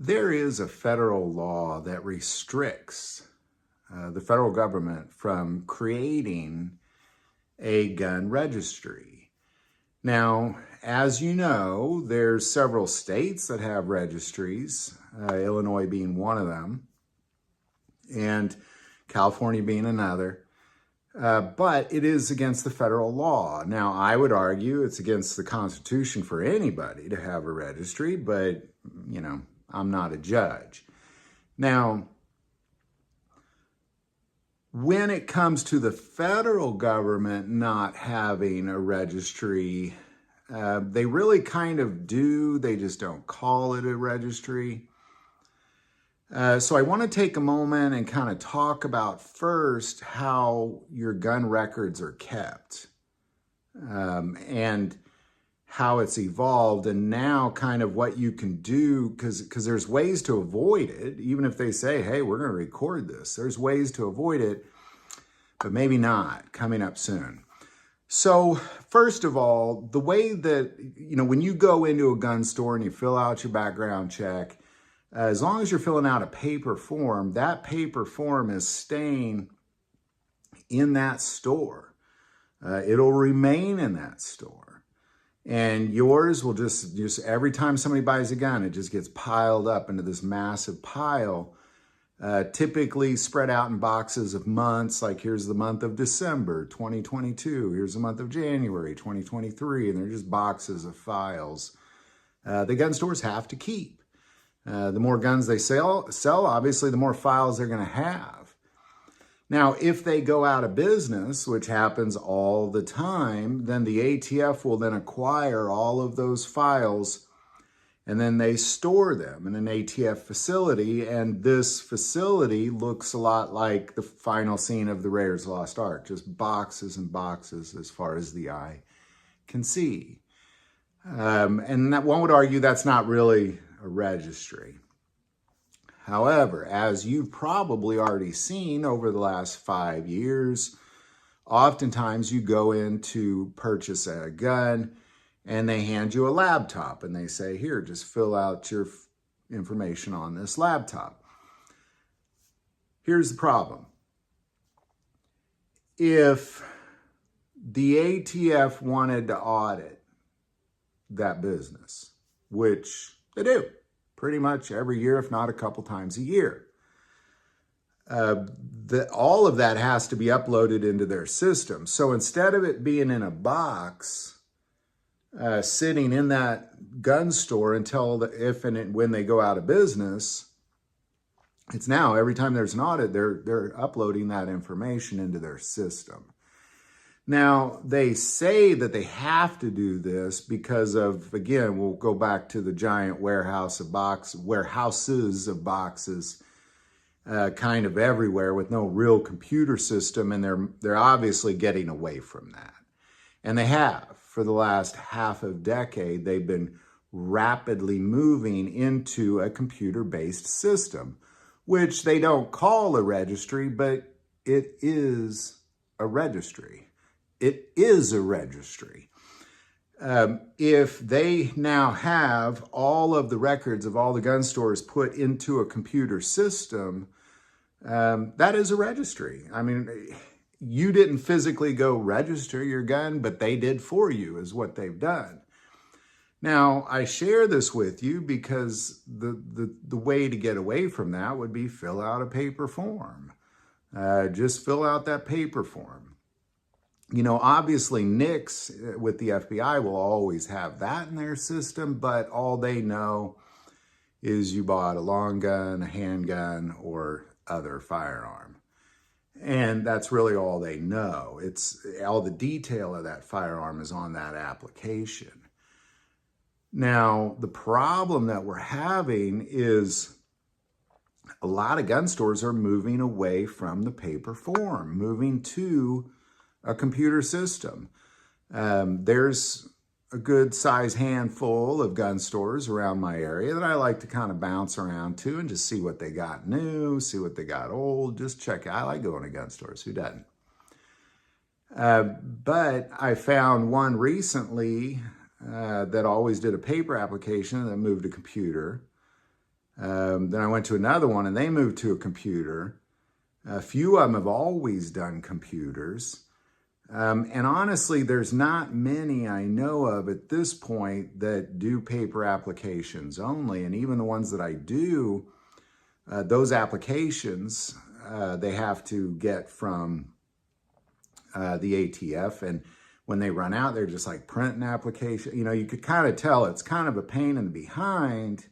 There is a federal law that restricts the federal government from creating a gun registry. Now, as you know, there's several states that have registries, Illinois being one of them, and California being another. But it is against the federal law. Now, I would argue it's against the Constitution for anybody to have a registry, but, you know, I'm not a judge. Now, when it comes to the federal government not having a registry, they really kind of do. They just don't call it a registry. So I want to take a moment and kind of talk about first how your gun records are kept and how it's evolved, and now kind of what you can do, because there's ways to avoid it. Even if they say, hey, we're going to record this, there's ways to avoid it, but maybe not, coming up soon. So first of all, the way that, you know, when you go into a gun store and you fill out your background check, as long as you're filling out a paper form, that paper form is staying in that store. It'll remain in that store. And yours will just every time somebody buys a gun, it just gets piled up into this massive pile, typically spread out in boxes of months. Like here's the month of December, 2022. Here's the month of January, 2023. And they're just boxes of files. The gun stores have to keep. The more guns they sell, obviously, the more files they're going to have. Now, if they go out of business, which happens all the time, then the ATF will then acquire all of those files, and then they store them in an ATF facility. And this facility looks a lot like the final scene of the Raiders Lost Ark, just boxes and boxes as far as the eye can see. And that one would argue that's not really a registry. However, as you've probably already seen over the last 5 years, oftentimes you go in to purchase a gun and they hand you a laptop and they say, here, just fill out your information on this laptop. Here's the problem. If the ATF wanted to audit that business, which they do pretty much every year, if not a couple times a year. All of that has to be uploaded into their system. So instead of it being in a box, sitting in that gun store until if and when they go out of business, it's now every time there's an audit, they're uploading that information into their system. Now, they say that they have to do this because of, again, we'll go back to the giant warehouses of boxes kind of everywhere with no real computer system, and they're obviously getting away from that. And they have. For the last half a decade, they've been rapidly moving into a computer-based system, which they don't call a registry, but it is a registry. It is a registry. If they now have all of the records of all the gun stores put into a computer system, that is a registry. I mean, you didn't physically go register your gun, but they did for you, is what they've done. Now, I share this with you because the way to get away from that would be fill out a paper form. Just fill out that paper form. You know, obviously NICS with the FBI will always have that in their system, but all they know is you bought a long gun, a handgun, or other firearm. And that's really all they know. It's all the detail of that firearm is on that application. Now, the problem that we're having is a lot of gun stores are moving away from the paper form, moving to a computer system. There's a good size handful of gun stores around my area that I like to kind of bounce around to and just see what they got new, see what they got old, just check it. I like going to gun stores, who doesn't? But I found one recently that always did a paper application and then moved to computer. Then I went to another one and they moved to a computer. A few of them have always done computers. And honestly, there's not many I know of at this point that do paper applications only. And even the ones that I do, those applications, they have to get from the ATF. And when they run out, they're just like print an application. You know, you could kind of tell it's kind of a pain in the behind.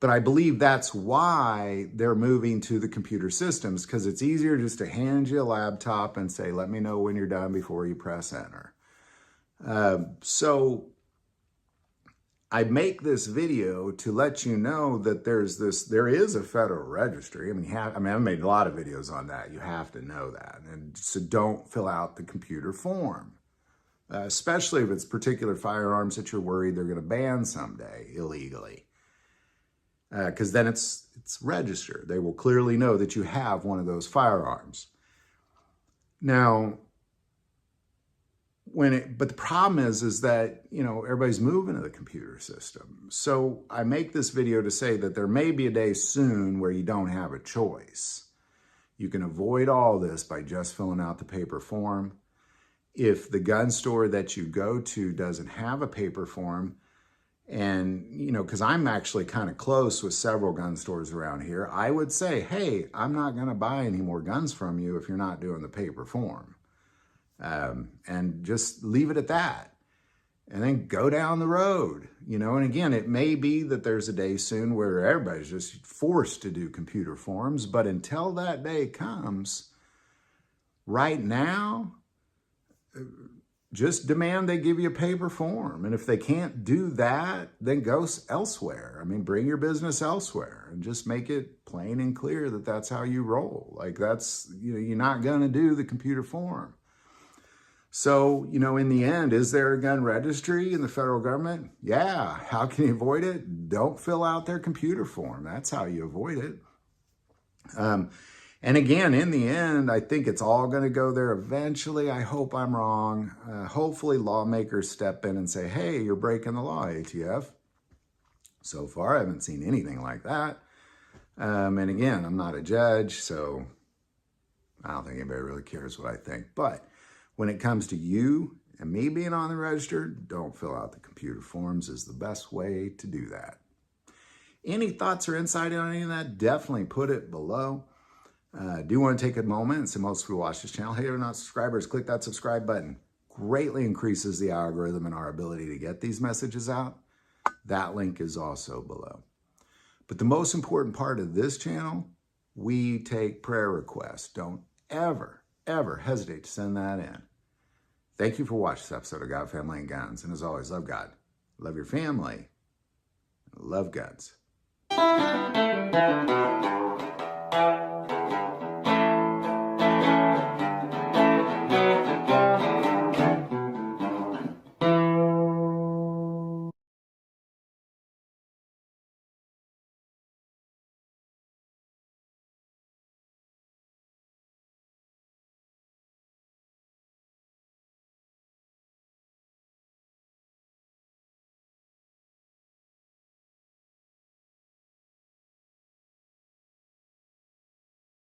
But I believe that's why they're moving to the computer systems, because it's easier just to hand you a laptop and say, let me know when you're done before you press enter. So I make this video to let you know that there is a federal registry. I mean, I've made a lot of videos on that. You have to know that. And so don't fill out the computer form, especially if it's particular firearms that you're worried they're going to ban someday illegally. Because then it's registered. They will clearly know that you have one of those firearms. Now, but the problem is that, you know, everybody's moving to the computer system. So I make this video to say that there may be a day soon where you don't have a choice. You can avoid all this by just filling out the paper form. If the gun store that you go to doesn't have a paper form, and, you know, because I'm actually kind of close with several gun stores around here, I would say, hey, I'm not going to buy any more guns from you if you're not doing the paper form. And just leave it at that. And then go down the road, you know. And again, it may be that there's a day soon where everybody's just forced to do computer forms. But until that day comes, right now, just demand they give you a paper form. And if they can't do that, then go elsewhere. I mean, bring your business elsewhere and just make it plain and clear that that's how you roll. Like that's, you know, you're not going to do the computer form. So, you know, in the end, is there a gun registry in the federal government? Yeah. How can you avoid it? Don't fill out their computer form. That's how you avoid it. And again, in the end, I think it's all going to go there eventually. I hope I'm wrong. Hopefully lawmakers step in and say, hey, you're breaking the law, ATF. So far, I haven't seen anything like that. And again, I'm not a judge, so I don't think anybody really cares what I think. But when it comes to you and me being on the register, don't fill out the computer forms is the best way to do that. Any thoughts or insight on any of that, definitely put it below. Do want to take a moment and say most people watch this channel. Hey, if you're not subscribers, click that subscribe button. Greatly increases the algorithm and our ability to get these messages out. That link is also below. But the most important part of this channel, we take prayer requests. Don't ever, ever hesitate to send that in. Thank you for watching this episode of God, Family, and Guns. And as always, love God, love your family, love guns.